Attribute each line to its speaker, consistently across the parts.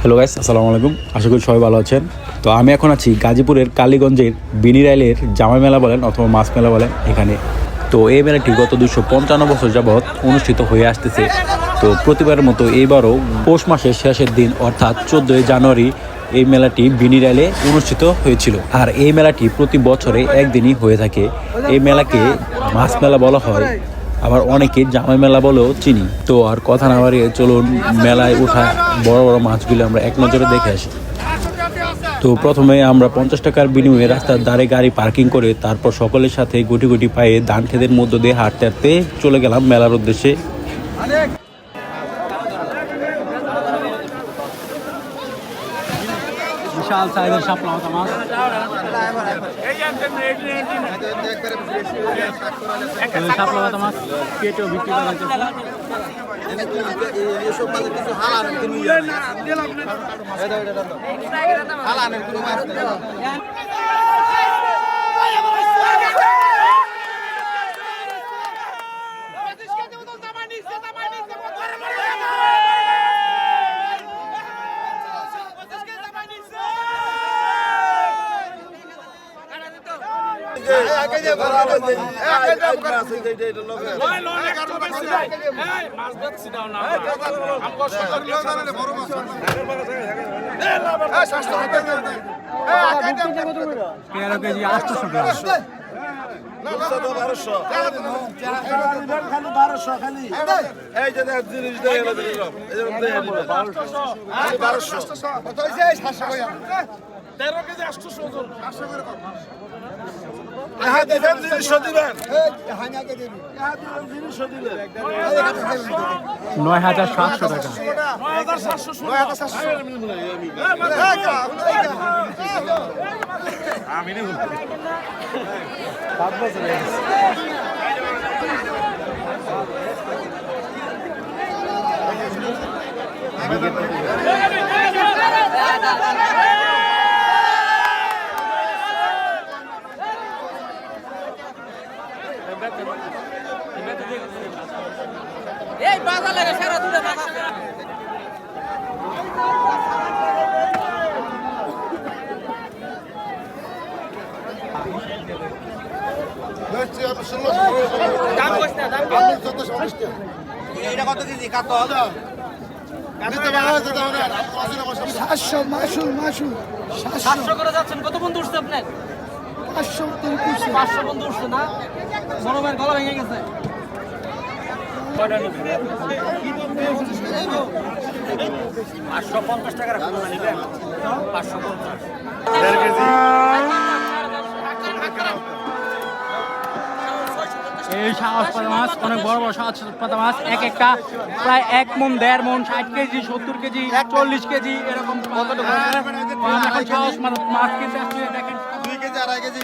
Speaker 1: Hello guys, আসসালামু আলাইকুম। আশা করি সবাই ভালো আছেন। তো আমি এখন আছি গাজীপুরের কালীগঞ্জের বিনিরাইলের জামা মেলা বলেন অথবা মাছ মেলা বলেন এখানে। তো এই মেলাটি গত 255 বছর যাবৎ অনুষ্ঠিত হয়ে আসতেছে। তো প্রতিবারের মতো এইবারও পৌষ মাসের শেষের দিন অর্থাৎ 14 জানুয়ারি এই মেলাটি বিনিরাইলে অনুষ্ঠিত হয়েছিল। আর এই মেলাটি প্রতি বছরে একদিনই হয়ে থাকে। এই মেলাকে মাছ মেলা বলা হয়, আবার অনেকে জামাই মেলা বলেও চিনি। তো আর কথা না বাড়িয়ে চলুন মেলায় ওঠা বড় বড় মাছগুলো আমরা এক নজরে দেখে আসি। তো প্রথমে আমরা 50 টাকার বিনিময়ে রাস্তার ধারে গাড়ি পার্কিং করে তারপর সকলের সাথে গুটি গুটি পায়ে ধান খেতের মধ্য দিয়ে হাঁটতে হাঁটতে চলে গেলাম মেলার উদ্দেশ্যে। বিশাল সাইজের শাপলা মাছ, শাপলা মাছ কেটেও বিক্রি করা হচ্ছে।
Speaker 2: এই বাজার লাগে সারা দূরে বাজার কত কেজি কত 700 করে যাচ্ছেন। কত বন্ধু উঠছে আপনার? 500 বন্ধু উঠছে না? বড় ভাইয়ের গলা ভেঙে গেছে। 550 টাকার খুচরা নিবেন? 550 1.5 কেজি। এই সাহস পাতা মাছ অনেক বড় বড় সাহস পাতা মাছ, এক একটা প্রায় 1 মণ 1.5 মণ, 60 কেজি, 70 কেজি, 40 কেজি এরকম কতটুকু সাহস মাছ কিনতে আসলে দেখেন 2 কেজি 2.5 কেজি।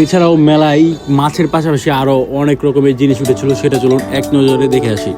Speaker 1: এছাড়াও মেলায় মাছের পাশাপাশি আরো অনেক রকমের জিনিস উঠেছিল, সেটা চলুন এক নজরে দেখে আসি।